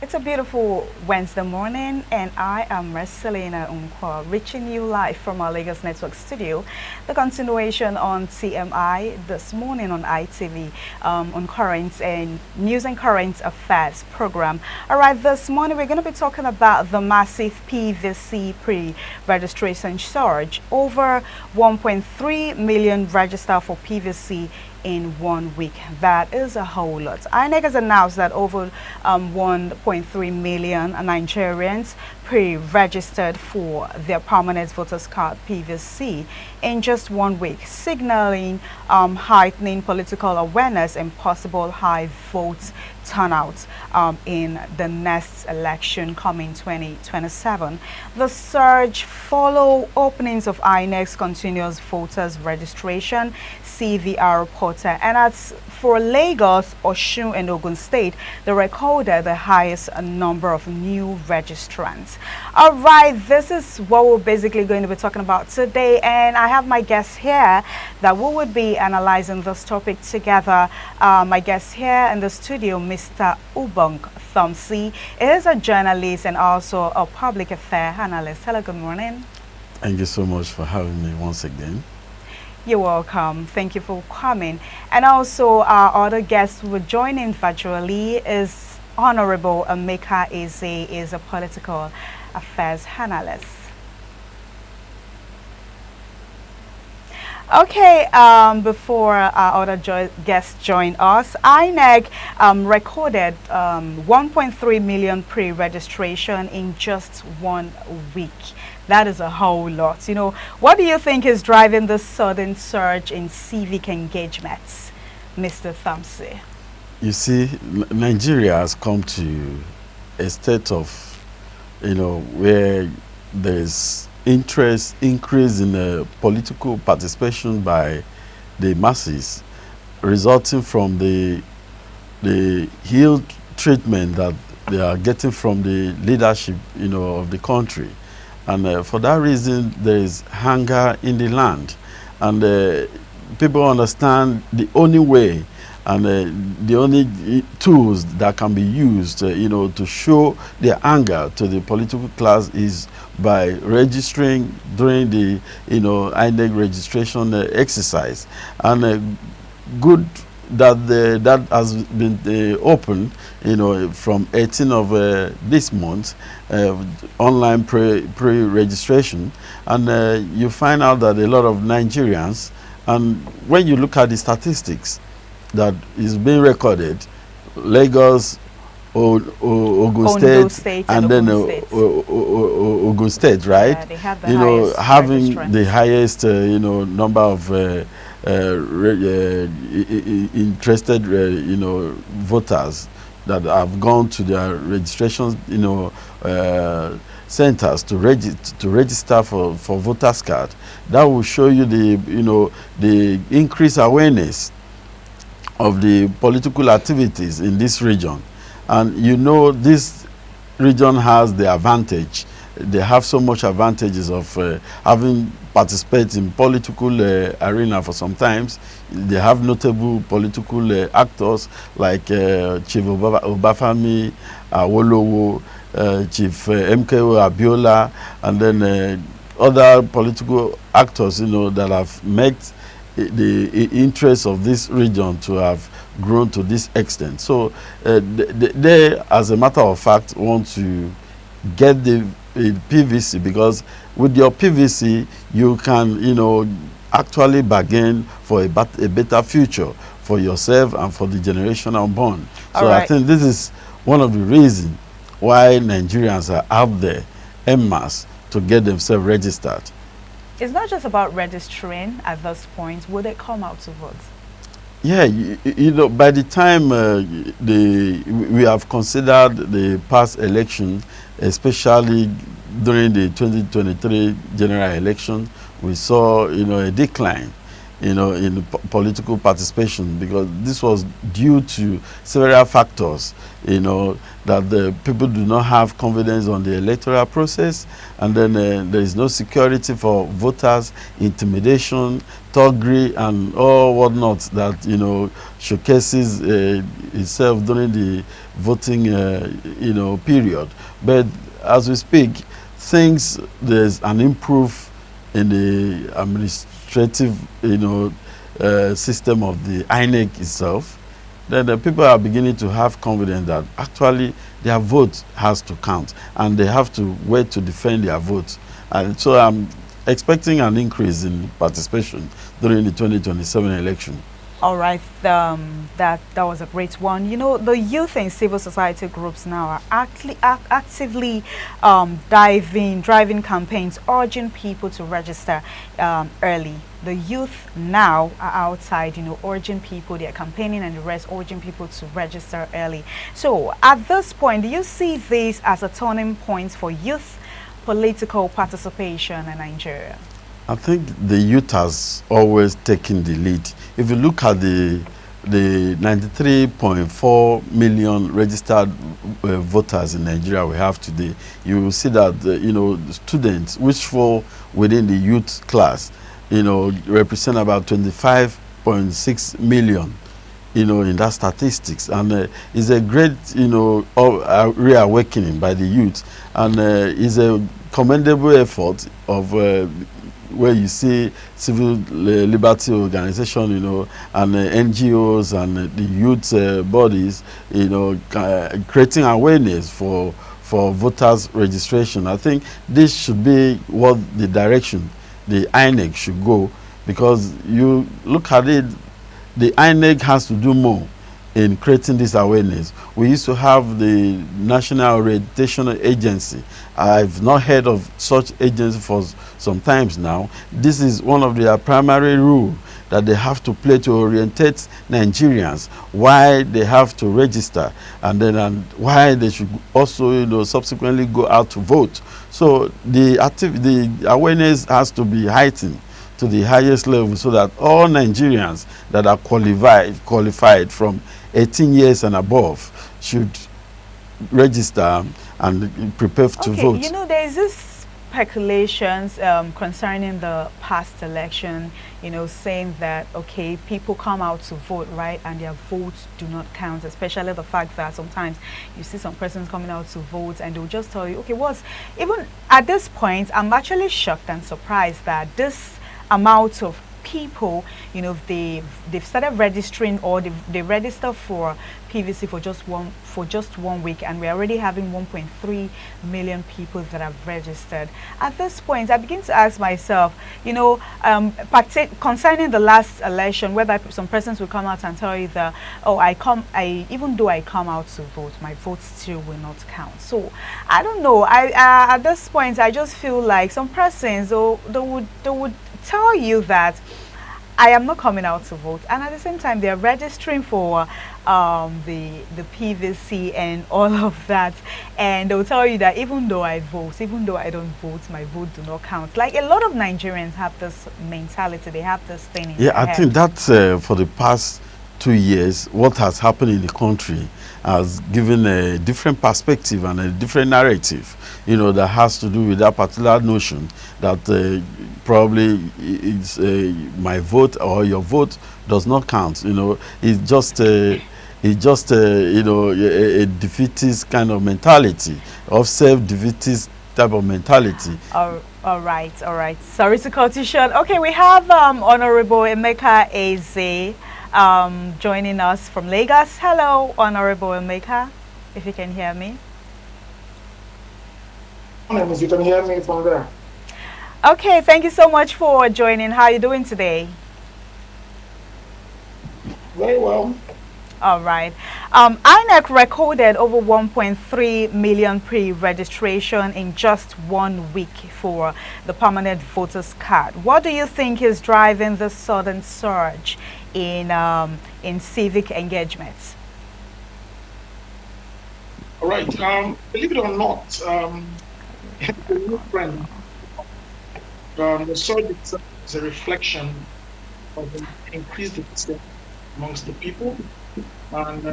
It's a beautiful Wednesday morning, and I am Marcelina Unkwa, reaching you live from our Lagos Network studio. The continuation on TMI this morning on ITV on current and news and current affairs program. All right, this morning we're going to be talking about the massive PVC pre-registration surge. Over 1.3 million register for PVC in 1 week. That is a whole lot. INEC has announced that over 1.3 million Nigerians pre-registered for their permanent voters card PVC in just 1 week, signaling heightening political awareness and possible high vote turnout in the next election coming 2027. The surge follow openings of INEC's continuous voters registration CVR portal, and as for Lagos, Osun, and Ogun State, they recorded the highest number of new registrants. All right, this is what we're basically going to be talking about today, and I have my guests here that we would be analyzing this topic together. My guest here in the studio, Mr. Ubong Thomsi, is a journalist and also a public affairs analyst. Hello, good morning. Thank you so much for having me once again. You're welcome. Thank you for coming. And also our other guest who will join in virtually is Honorable Emeka Eze, is a political affairs analyst. Okay, before our other guests join us, INEC recorded 1.3 million pre-registration in just 1 week. That is a whole lot. You know, what do you think is driving this sudden surge in civic engagements, Mr. Thamsi? You see, Nigeria has come to a state of, where there's increase in political participation by the masses, resulting from the ill treatment that they are getting from the leadership, of the country. And for that reason, there is hunger in the land. And people understand the only way and the only tools that can be used, to show their anger to the political class is by registering during the, INEC registration exercise. And good that that has been opened, from 18th of this month, online pre-registration, and you find out that a lot of Nigerians, and when you look at the statistics that is being recorded, Lagos, Ogun State, and then Ogun State, right? Yeah, they have the highest having registrants. the highest, number of interested, voters that have gone to their registration, centers to register for voters card. That will show you the increased awareness of the political activities in this region. And this region has the advantage. They have so much advantages of having participated in political arena for some times. They have notable political actors like Chief Obafemi Awolowo, Chief MKO Abiola, and then other political actors, that have made the interests of this region to have grown to this extent. So they, as a matter of fact, want to get the PVC, because with your PVC you can actually bargain for a better future for yourself and for the generation unborn. So I think this is one of the reasons why Nigerians are out there en masse to get themselves registered. It's not just about registering at this point. Will they come out to vote? Yeah, by the time we have considered the past election, especially during the 2023 general election, we saw, a decline in political participation, because this was due to several factors, that the people do not have confidence on the electoral process, and then there is no security for voters, intimidation, thuggery, and all whatnot that showcases itself during the voting period. But as we speak, things there's an improve in the administrative system of the INEC itself. Then the people are beginning to have confidence that actually their vote has to count, and they have to wait to defend their vote. And so I'm expecting an increase in participation during the 2027 election. All right, that was a great one. The youth and civil society groups now are actively driving campaigns, urging people to register early. The youth now are outside, urging people, they're campaigning, and the rest urging people to register early. So at this point, do you see this as a turning point for youth political participation in Nigeria? I think the youth has always taken the lead. If you look at the 93.4 million registered voters in Nigeria we have today, you will see that the students which fall within the youth class, represent about 25.6 million, in that statistics, and it's a great, reawakening by the youth, and is a commendable effort of where you see civil liberty organization, and NGOs and the youth bodies, creating awareness for voters registration. I think this should be what the direction the INEC should go, because you look at it, the INEC has to do more in creating this awareness. We used to have the National Orientation Agency. I've not heard of such agency for some times now. This is one of their primary rule that they have to play to orientate Nigerians, why they have to register, and then why they should also subsequently go out to vote. So the awareness has to be heightened to the highest level, so that all Nigerians that are qualified from 18 years and above should register and prepare to vote. There is this speculations concerning the past election, saying that, okay, people come out to vote, right, and their votes do not count, especially the fact that sometimes you see some persons coming out to vote and they'll just tell you, okay, even at this point, I'm actually shocked and surprised that this amount of people, they've started registering, or they register for PVC for just one week, and we're already having 1.3 million people that have registered. At this point, I begin to ask myself, concerning the last election, whether some persons will come out and tell you that, oh, even though I come out to vote, my vote still will not count. So I don't know. At this point, I just feel like some persons, they would tell you that I am not coming out to vote, and at the same time they're registering for the PVC and all of that, and they'll tell you that even though I vote, even though I don't vote, my vote do not count. Like, a lot of Nigerians have this mentality, they have this thing in their I head. think that's for the past 2 years, what has happened in the country has given a different perspective and a different narrative, that has to do with that particular notion that probably it's my vote or your vote does not count. It's just a defeatist kind of mentality, of self-defeatist type of mentality. All right. Sorry to cut you short. Okay, we have Honorable Emeka Eze joining us from Lagos. Hello, Honorable Emeka, if you can hear me. You can hear me from there. Okay, thank you so much for joining. How are you doing today? Very well. All right. INEC recorded over 1.3 million pre-registration in just 1 week for the permanent voters card. What do you think is driving this sudden surge in civic engagement? All right. Believe it or not, a new trend. The surge itself is a reflection increase the distance amongst the people. And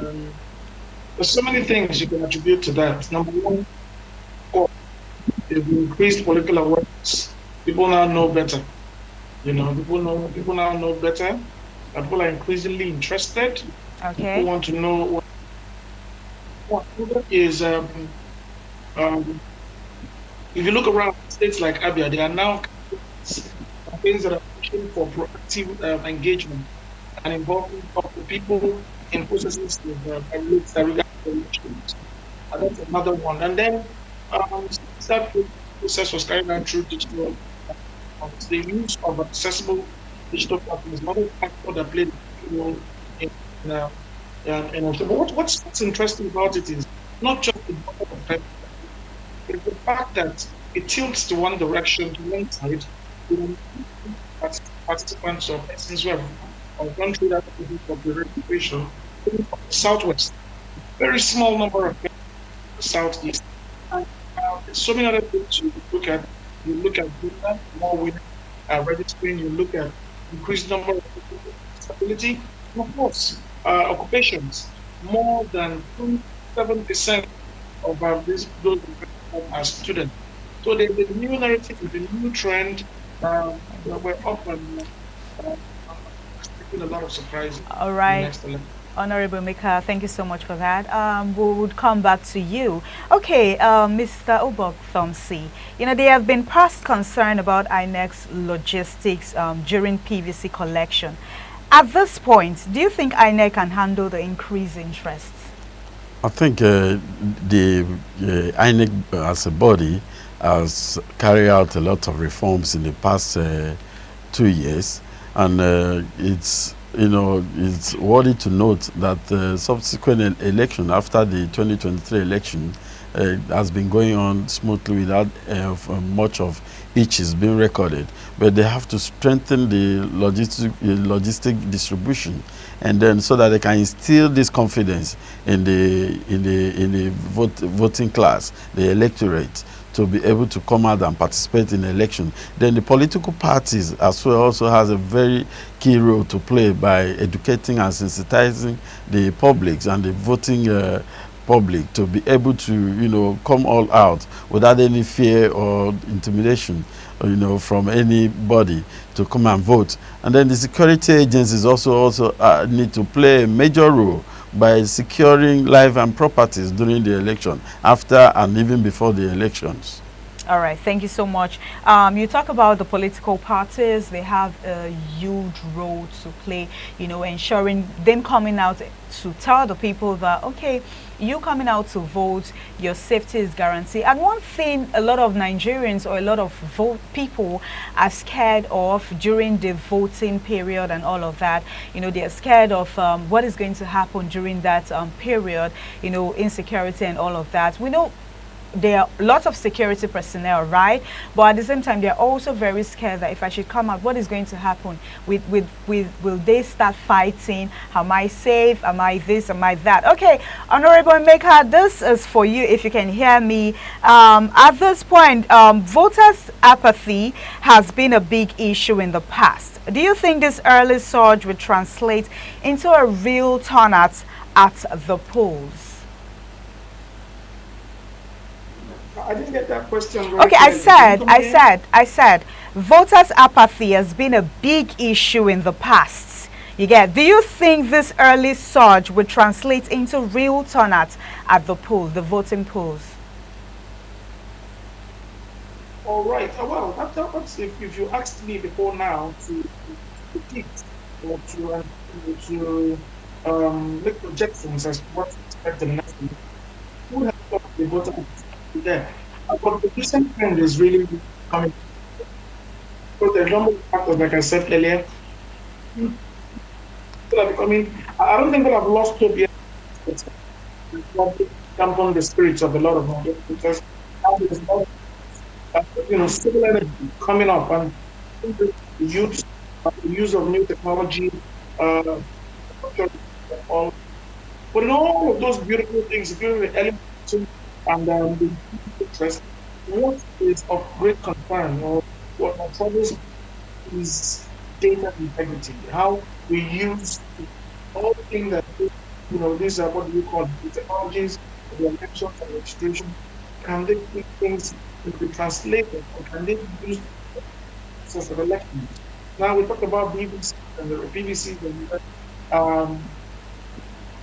there's so many things you can attribute to that. Number one, of course, is the increased political awareness. People now know better. People now know better. And people are increasingly interested. People Okay. want to know what is um, if you look around states like Abia, there are now campaigns that are pushing for proactive engagement and involvement of the people in processes that regard to elections. And that's another one. And then that process was carried out through digital platforms. The use of accessible digital platforms is another factor that played a key role in uh, but what's interesting about it is not just the number of times, it's the fact that it tilts to one direction, to one side, to participants or persons who have gone through that process of the registration, southwest, very small number of southeast. And there's so many other things you look at. You look at data, more women are registering. You look at increased number of people with disability, and of course, occupations. More than 27% of those are students. So there's a new narrative, there's a new trend. That we're up and expecting a lot of surprises All in the right. next election. Honorable Mika, thank you so much for that. We would come back to you. Okay, Mr. Obok Thomsi, there have been past concern about INEC's logistics during PVC collection. At this point, do you think INEC can handle the increased interest? I think the INEC as a body has carried out a lot of reforms in the past 2 years, and it's worthy to note that the subsequent election after the 2023 election has been going on smoothly without much of hitches being recorded. But they have to strengthen the logistic distribution, and then so that they can instill this confidence in the voting class, the electorate, to be able to come out and participate in the election. Then the political parties as well also has a very key role to play by educating and sensitizing the publics and the voting public to be able to come all out without any fear or intimidation from anybody to come and vote. And then the security agencies also need to play a major role by securing life and properties during the election, after and even before the elections. All right, thank you so much. You talk about the political parties; they have a huge role to play. Ensuring them coming out to tell the people that okay, you coming out to vote, your safety is guaranteed. And one thing, a lot of Nigerians or a lot of people are scared of during the voting period and all of that. They're scared of what is going to happen during that period. Insecurity and all of that. We know there are lots of security personnel, right? But at the same time, they're also very scared that if I should come out, what is going to happen? Will they start fighting? Am I safe? Am I this? Am I that? Okay, Honorable Maker, this is for you if you can hear me. At this point, voters' apathy has been a big issue in the past. Do you think this early surge will translate into a real turnout at the polls? I didn't get that question very Okay, clearly. Can you come again? I said, voters' apathy has been a big issue in the past. You get, do you think this early surge will translate into real turnout at the polls, the voting polls? All right. Well, that's if you asked me before now to predict or to make projections as to what to expect in the next year, who would have thought the voter would be there? But the recent trend is really coming. Because the number of factors, like I said earlier, people are becoming. I don't think people have lost hope yet. It's probably dampen the spirits of a lot of them because now there's more, civil energy coming up and the use, the use of new technology, uh, all. But in all of those beautiful things, including the elements and the interest, what is of great concern or what my troubles is data integrity, how we use all things that, these are what do you call the technologies, the elections and registration. Can they take things to be translated, or can they be used for the process of elections? Now we talked about BBC and the BBC um,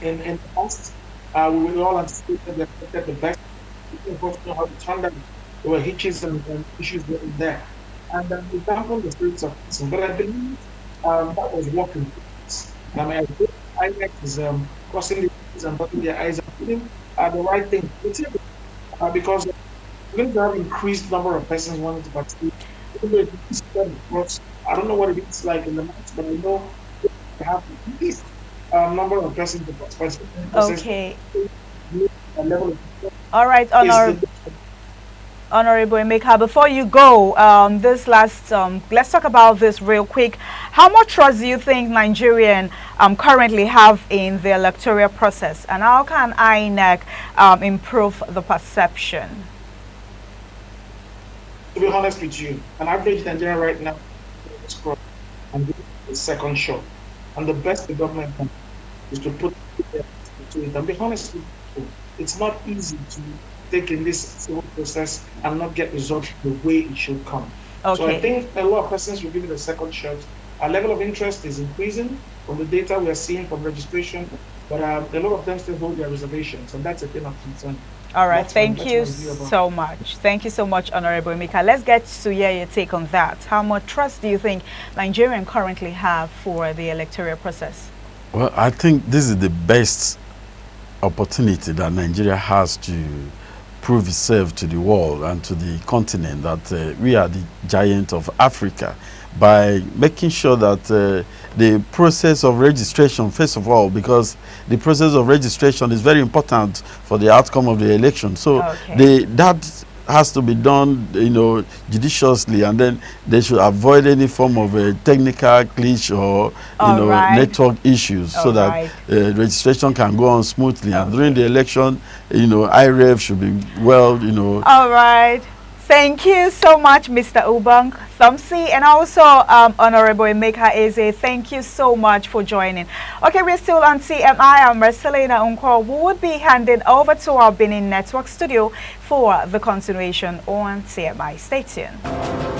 in the past. We all anticipated that the best. We both know how to turn them. There were hitches and issues there and there. And we dampened the spirits of peace. But I believe that was working. I mean, I think INEC is crossing the T's and dotting their eyes and putting the right thing to the table. Because we're going to have increased number of persons wanting to participate. Even though it is spread across, I don't know what it is like in the months, but I know we have at least number of persons to participate in the process. Okay. A level of All right, is the Honorable Emeka, before you go, this last, let's talk about this real quick. How much trust do you think Nigerians currently have in the electoral process, and how can INEC improve the perception? to be honest with you, an average Nigerian right now is cross and do a second shot. And the best the government can is to put into it. And be honest with you, it's not easy to take in this civil process and not get results the way it should come. So I Okay. think a lot of persons will give it a second shot. Our level of interest is increasing from the data we are seeing from registration, but a lot of them still hold their reservations, and that's a thing of concern. All right, That's thank that's you my view about it. so much. Thank you so much, Honorable Emeka. Let's get to hear your take on that. How much trust do you think Nigerians currently have for the electoral process? Well, I think this is the best opportunity that Nigeria has to prove itself to the world and to the continent that we are the giant of Africa by making sure that the process of registration, first of all, because the process of registration is very important for the outcome of the election. So Okay. that has to be done, judiciously, and then they should avoid any form of a technical glitch or, All right. network issues, so All that right. registration can go on smoothly. And during Okay. the election, IREV should be well, All right. Thank you so much, Mr. Ubang Thomsi, and also Honorable Emeka Eze. Thank you so much for joining. Okay, we're still on TMI. I'm Marcelina Unko, who would be handing over to our Benin Network studio for the continuation on TMI. Stay tuned.